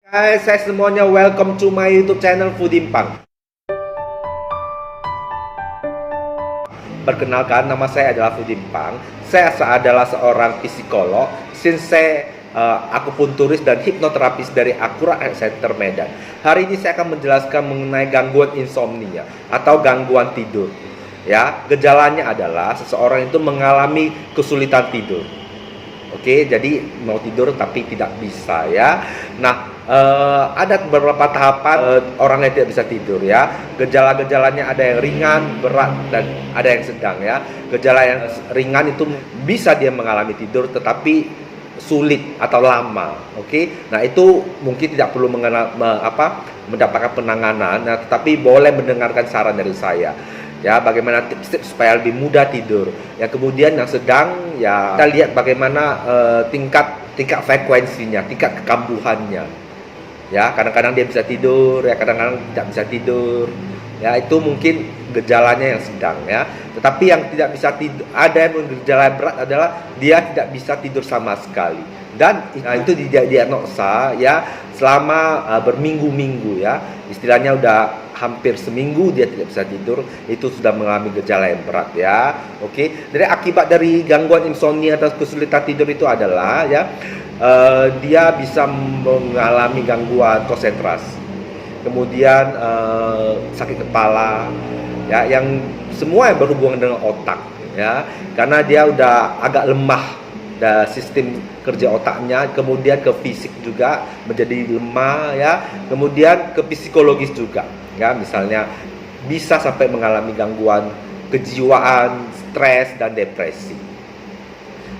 Hai, saya semuanya, welcome to my YouTube channel Foodimpang. Perkenalkan, nama saya adalah Foodimpang. Saya adalah seorang psikolog, akupunturis dan hipnoterapis dari Akurat Health Center Medan. Hari ini saya akan menjelaskan mengenai gangguan insomnia atau gangguan tidur. Ya, gejalanya adalah seseorang itu mengalami kesulitan tidur. Oke, jadi mau tidur tapi tidak bisa ya. Nah, ada beberapa tahapan orang yang tidak bisa tidur ya. Gejala-gejalanya ada yang ringan, berat, dan ada yang sedang ya. Gejala yang ringan itu bisa dia mengalami tidur tetapi sulit atau lama. Oke, nah itu mungkin tidak perlu mendapatkan penanganan. Nah, tetapi boleh mendengarkan saran dari saya. Ya, bagaimana tips-tips supaya lebih mudah tidur. Ya, kemudian yang sedang ya kita lihat bagaimana tingkat frekuensinya, tingkat kekambuhannya. Ya, kadang-kadang dia bisa tidur, ya kadang-kadang tidak bisa tidur. Ya, itu mungkin gejalanya yang sedang ya. Tetapi yang tidak bisa tidur, ada yang gejala berat adalah dia tidak bisa tidur sama sekali. Dan itu didiagnosa ya selama berminggu-minggu ya. Istilahnya udah hampir seminggu dia tidak bisa tidur, itu sudah mengalami gejala yang berat ya. Oke, jadi akibat dari gangguan insomnia atau kesulitan tidur itu adalah ya dia bisa mengalami gangguan konsentrasi, kemudian sakit kepala ya, yang semua yang berhubungan dengan otak ya, karena dia udah agak lemah sistem kerja otaknya, kemudian ke fisik juga menjadi lemah ya, kemudian ke psikologis juga ya, misalnya bisa sampai mengalami gangguan kejiwaan, stres dan depresi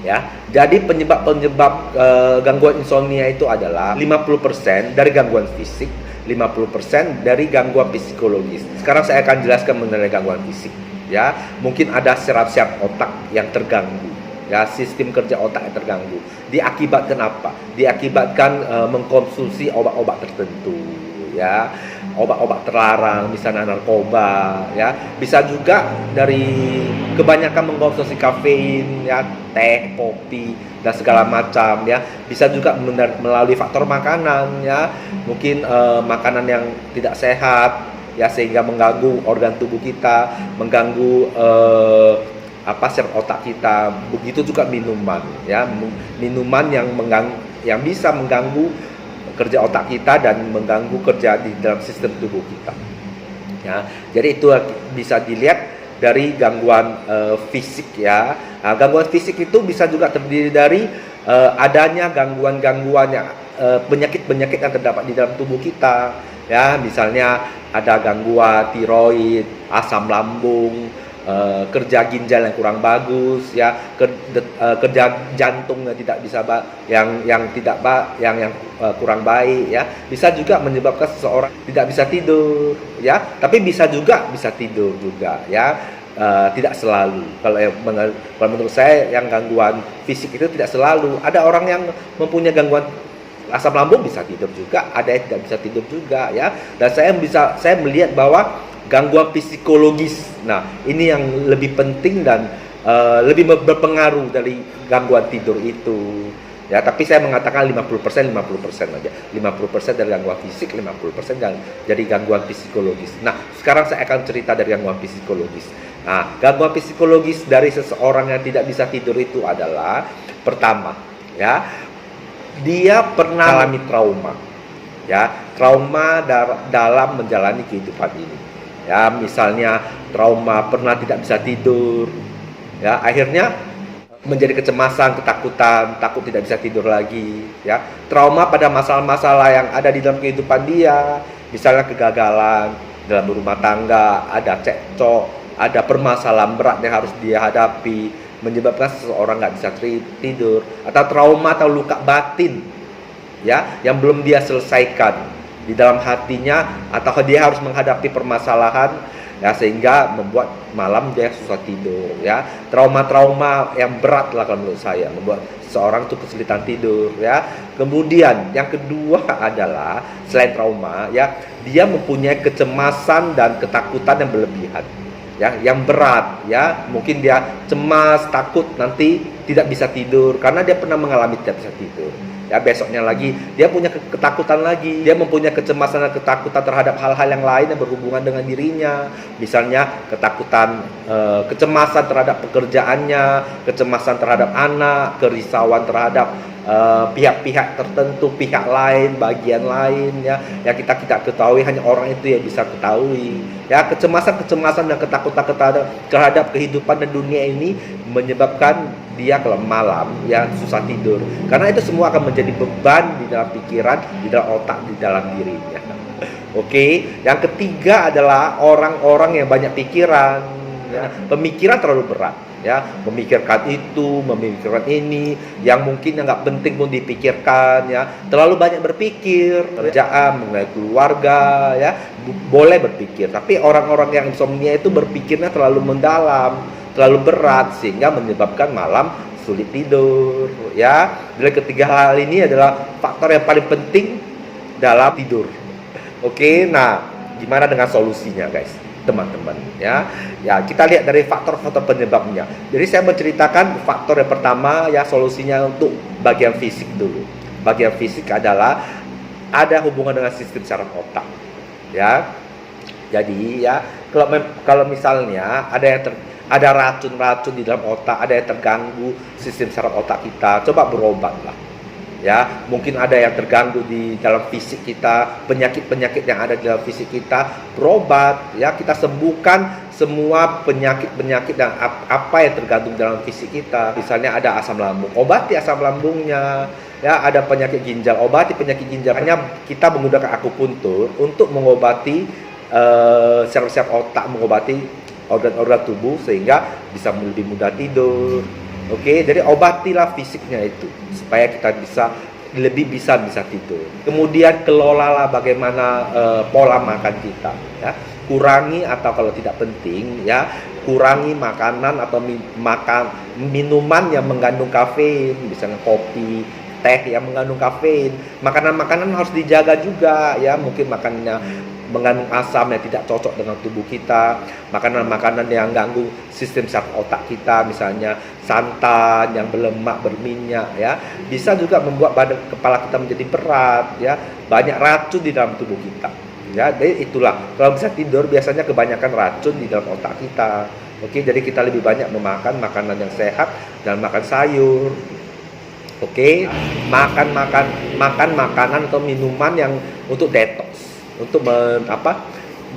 ya. Jadi penyebab gangguan insomnia itu adalah 50% dari gangguan fisik, 50% dari gangguan psikologis. Sekarang saya akan jelaskan mengenai gangguan fisik ya. Mungkin ada saraf otak yang terganggu ya, sistem kerja otak yang terganggu. Diakibatkan apa? Diakibatkan mengkonsumsi obat-obat tertentu ya, obat-obat terlarang, misalnya narkoba ya. Bisa juga dari kebanyakan mengkonsumsi kafein ya, teh, kopi dan segala macam ya. Bisa juga melalui faktor makanan ya, mungkin makanan yang tidak sehat ya, sehingga mengganggu organ tubuh kita, mengganggu saraf otak kita. Begitu juga minuman ya, minuman yang bisa mengganggu kerja otak kita dan mengganggu kerja di dalam sistem tubuh kita ya. Jadi itu bisa dilihat dari gangguan fisik ya. Nah, gangguan fisik itu bisa juga terdiri dari adanya gangguan-gangguan yang penyakit-penyakit yang terdapat di dalam tubuh kita ya, misalnya ada gangguan tiroid, asam lambung, kerja ginjal yang kurang bagus ya, kerja jantung yang tidak bisa yang kurang baik ya. Bisa juga menyebabkan seseorang tidak bisa tidur ya, tapi bisa tidur juga ya. Tidak selalu. Kalau menurut saya yang gangguan fisik itu tidak selalu. Ada orang yang mempunyai gangguan asam lambung bisa tidur juga, ada yang tidak bisa tidur juga ya. Dan saya melihat bahwa gangguan psikologis, nah ini yang lebih penting dan lebih berpengaruh dari gangguan tidur itu ya. Tapi saya mengatakan 50% aja, 50% dari gangguan fisik, 50% dari gangguan psikologis. Nah, sekarang saya akan cerita dari gangguan psikologis. Nah, gangguan psikologis dari seseorang yang tidak bisa tidur itu adalah, pertama ya, dia pernah mengalami trauma ya, trauma dalam menjalani kehidupan ini ya. Misalnya trauma pernah tidak bisa tidur ya, akhirnya menjadi kecemasan, ketakutan, takut tidak bisa tidur lagi ya. Trauma pada masalah-masalah yang ada di dalam kehidupan dia, misalnya kegagalan dalam berumah tangga, ada cekcok, ada permasalahan berat yang harus dia hadapi, menyebabkan seseorang nggak bisa tidur, atau trauma atau luka batin ya yang belum dia selesaikan di dalam hatinya, atau dia harus menghadapi permasalahan ya, sehingga membuat malam dia susah tidur ya. Trauma-trauma yang berat lah kalau menurut saya, membuat seorang itu kesulitan tidur ya. Kemudian yang kedua adalah selain trauma ya, dia mempunyai kecemasan dan ketakutan yang berlebihan ya, yang berat ya. Mungkin dia cemas, takut nanti tidak bisa tidur karena dia pernah mengalami tidak bisa tidur. Ya, besoknya lagi dia punya ketakutan lagi, dia mempunyai kecemasan dan ketakutan terhadap hal-hal yang lain yang berhubungan dengan dirinya, misalnya ketakutan, kecemasan terhadap pekerjaannya, kecemasan terhadap anak, kerisauan terhadap pihak-pihak tertentu, pihak lain, bagian lain, ya yang kita tidak ketahui, hanya orang itu yang bisa ketahui. Ya, kecemasan dan ketakutan terhadap kehidupan dan dunia ini menyebabkan dia kalau malam ya susah tidur, karena itu semua akan menjadi beban di dalam pikiran, di dalam otak, di dalam dirinya. Oke, yang ketiga adalah orang-orang yang banyak pikiran, ya. Pemikiran terlalu berat, ya, memikirkan itu, memikirkan ini, yang mungkin yang nggak penting pun dipikirkan, ya, terlalu banyak berpikir, kerjaan, mengenai keluarga, ya, boleh berpikir, tapi orang-orang yang insomnia itu berpikirnya terlalu mendalam, terlalu berat, sehingga menyebabkan malam sulit tidur, ya. Jadi ketiga hal ini adalah faktor yang paling penting dalam tidur. Oke, nah gimana dengan solusinya, guys, teman-teman, ya kita lihat dari faktor-faktor penyebabnya. Jadi saya menceritakan faktor yang pertama, ya, solusinya untuk bagian fisik dulu. Bagian fisik adalah ada hubungan dengan sistem saraf otak, ya. Jadi ya kalau misalnya ada racun-racun di dalam otak, ada yang terganggu sistem saraf otak kita, coba berobatlah. Ya, mungkin ada yang terganggu di dalam fisik kita, penyakit-penyakit yang ada di dalam fisik kita, berobat, ya, kita sembuhkan semua penyakit-penyakit dan apa yang tergantung dalam fisik kita. Misalnya ada asam lambung, obati asam lambungnya, ya, ada penyakit ginjal, obati penyakit ginjal. Hanya kita menggunakan akupuntur untuk mengobati saraf-saraf otak, mengobati organ-organ tubuh sehingga bisa lebih mudah tidur. Oke, jadi obatilah fisiknya itu supaya kita lebih bisa tidur. Kemudian kelolalah bagaimana pola makan kita, ya. Kurangi atau kalau tidak penting, ya, kurangi makanan atau minuman yang mengandung kafein, misalnya kopi, teh yang mengandung kafein. Makanan-makanan harus dijaga juga, ya, mungkin makannya mengandung asam yang tidak cocok dengan tubuh kita, makanan-makanan yang ganggu sistem saraf otak kita, misalnya santan yang berlemak, berminyak, ya, bisa juga membuat kepala kita menjadi berat, ya, banyak racun di dalam tubuh kita, ya. Jadi itulah, kalau bisa tidur biasanya kebanyakan racun di dalam otak kita. Oke, jadi kita lebih banyak memakan makanan yang sehat dan makan sayur. Oke, makan makanan atau minuman yang untuk detox, untuk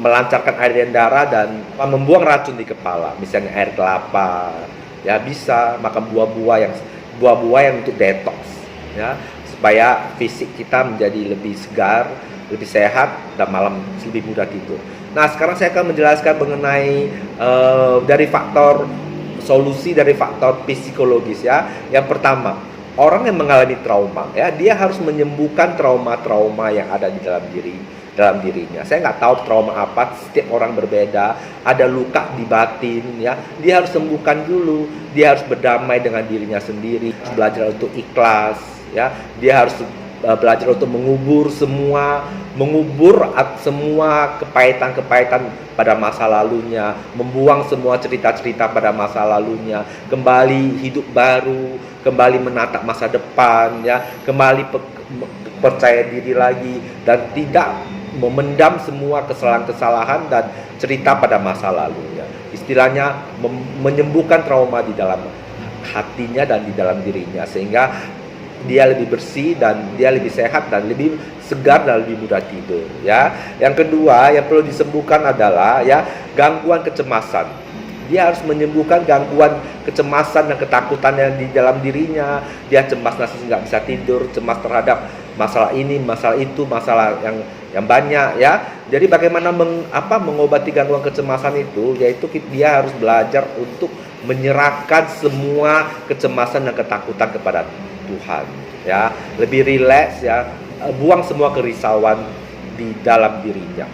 melancarkan aliran darah dan membuang racun di kepala, misalnya air kelapa, ya, bisa makan buah-buah yang untuk detox, ya, supaya fisik kita menjadi lebih segar, lebih sehat, dan malam lebih mudah tidur. Nah, sekarang saya akan menjelaskan mengenai solusi dari faktor psikologis, ya. Yang pertama, orang yang mengalami trauma, ya, dia harus menyembuhkan trauma-trauma yang ada di dalam dirinya. Saya nggak tahu trauma apa, setiap orang berbeda. Ada luka di batin, ya, dia harus sembuhkan dulu. Dia harus berdamai dengan dirinya sendiri, belajar untuk ikhlas, ya. Dia harus belajar untuk mengubur semua kepahitan pada masa lalunya, membuang semua cerita-cerita pada masa lalunya, kembali hidup baru, kembali menatap masa depan, ya, kembali percaya diri lagi, dan tidak memendam semua kesalahan-kesalahan dan cerita pada masa lalunya. Istilahnya menyembuhkan trauma di dalam hatinya dan di dalam dirinya, sehingga dia lebih bersih dan dia lebih sehat dan lebih segar dan lebih mudah tidur, ya. Yang kedua yang perlu disembuhkan adalah, ya, gangguan kecemasan. Dia harus menyembuhkan gangguan kecemasan dan ketakutan yang di dalam dirinya. Dia cemas nggak bisa tidur, cemas terhadap masalah ini, masalah itu, masalah yang banyak, ya. Jadi bagaimana mengobati gangguan kecemasan itu, yaitu dia harus belajar untuk menyerahkan semua kecemasan dan ketakutan kepada Tuhan, ya. Lebih rileks, ya, buang semua kerisauan di dalam dirinya,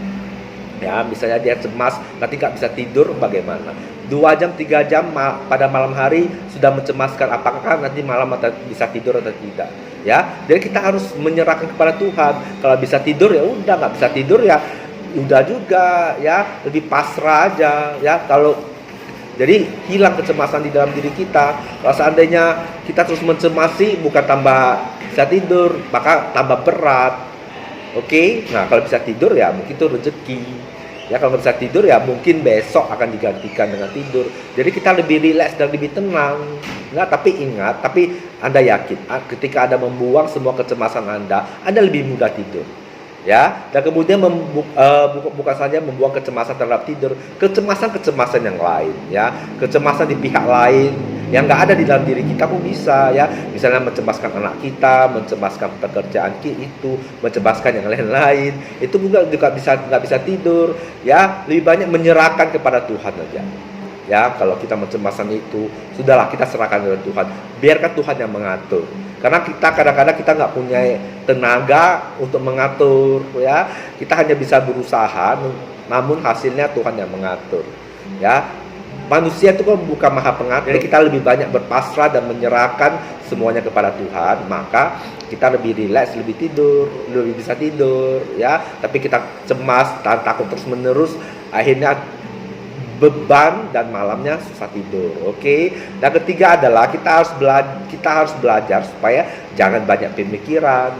ya. Misalnya dia cemas nanti nggak bisa tidur, bagaimana 2 jam 3 jam pada malam hari sudah mencemaskan, apakah nanti malam bisa tidur atau tidak, ya. Jadi kita harus menyerahkan kepada Tuhan. Kalau bisa tidur ya udah, nggak bisa tidur ya udah juga, ya, lebih pasrah aja, ya. Kalau Jadi hilang kecemasan di dalam diri kita. Kalau seandainya kita terus mencemasi, bukan tambah bisa tidur, maka tambah berat. Oke, nah kalau bisa tidur ya mungkin itu rezeki. Ya kalau nggak bisa tidur ya mungkin besok akan digantikan dengan tidur. Jadi kita lebih rileks dan lebih tenang. Enggak, tapi ingat, tapi Anda yakin ketika Anda membuang semua kecemasan Anda lebih mudah tidur. Ya, dan kemudian bukan saja membuang kecemasan terhadap tidur, kecemasan yang lain, ya, kecemasan di pihak lain yang nggak ada di dalam diri kita pun bisa, ya, misalnya mencemaskan anak kita, mencemaskan pekerjaan itu, mencemaskan yang lain-lain, itu juga nggak bisa tidur, ya, lebih banyak menyerahkan kepada Tuhan aja. Ya, kalau kita mencemaskan itu, sudahlah kita serahkan kepada Tuhan. Biarkan Tuhan yang mengatur. Karena kita kadang-kadang kita nggak punya tenaga untuk mengatur, ya. Kita hanya bisa berusaha, namun hasilnya Tuhan yang mengatur. Ya, manusia itu kan bukan maha pengatur. Jadi kita lebih banyak berpasrah dan menyerahkan semuanya kepada Tuhan. Maka kita lebih rileks, lebih bisa tidur, ya. Tapi kita cemas dan takut terus menerus, akhirnya beban dan malamnya susah tidur. Oke. Dan ketiga adalah kita harus belajar supaya jangan banyak pemikiran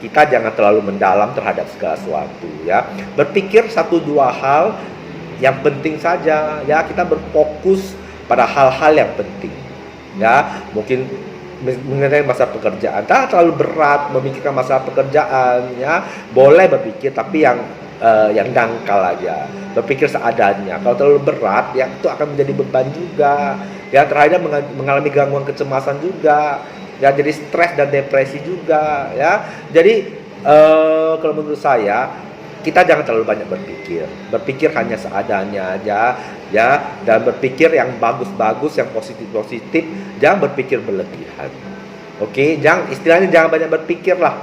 kita jangan terlalu mendalam terhadap segala sesuatu, ya. Berpikir 1-2 hal yang penting saja, ya. Kita berfokus pada hal-hal yang penting, ya. Mungkin mengenai masalah pekerjaan, tak terlalu berat memikirkan masalah pekerjaan, ya. Boleh berpikir tapi yang dangkal aja, berpikir seadanya. Kalau terlalu berat, ya itu akan menjadi beban juga, ya, terhadap mengalami gangguan kecemasan juga, ya, jadi stres dan depresi juga, ya. Jadi kalau menurut saya kita jangan terlalu banyak berpikir hanya seadanya aja, ya, dan berpikir yang bagus-bagus, yang positif-positif, jangan berpikir berlebihan. Oke, istilahnya jangan banyak berpikir lah,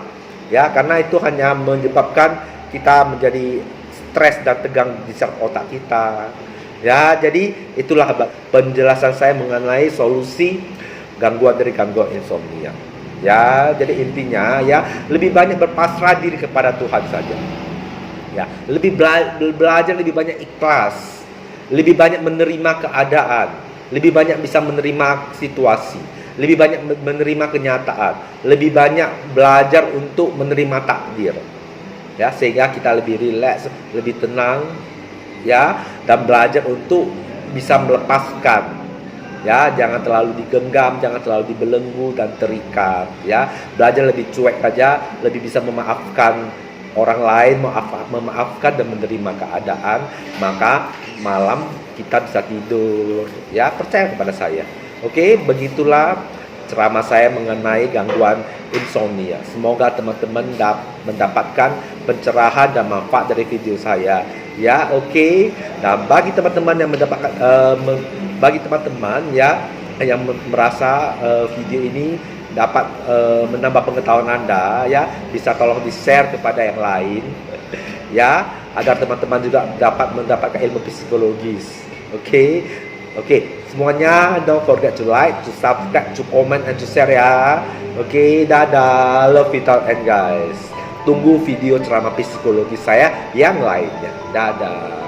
ya, karena itu hanya menyebabkan kita menjadi stres dan tegang di saraf otak kita. Ya, jadi itulah penjelasan saya mengenai solusi gangguan insomnia. Ya, jadi intinya, ya, lebih banyak berpasrah diri kepada Tuhan saja. Ya, belajar lebih banyak ikhlas, lebih banyak menerima keadaan, lebih banyak bisa menerima situasi, lebih banyak menerima kenyataan, lebih banyak belajar untuk menerima takdir. Ya, sehingga kita lebih rileks, lebih tenang, ya, dan belajar untuk bisa melepaskan, ya, jangan terlalu digenggam, jangan terlalu dibelenggu dan terikat, ya. Belajar lebih cuek aja, lebih bisa memaafkan orang lain, memaafkan dan menerima keadaan, maka malam kita bisa tidur, ya, percaya kepada saya. Oke, begitulah ceramah saya mengenai gangguan insomnia. Semoga teman-teman mendapatkan pencerahan dan manfaat dari video saya. Ya, oke. Nah, bagi teman-teman yang mendapatkan bagi teman-teman, ya, yang merasa video ini dapat menambah pengetahuan Anda, ya, bisa tolong di-share kepada yang lain, ya, agar teman-teman juga dapat mendapatkan ilmu psikologis. Oke, semuanya don't forget to like, to subscribe, to comment, and to share, ya. Oke, dadah, love you all and guys. Tunggu video ceramah psikologi saya yang lainnya. Dadah.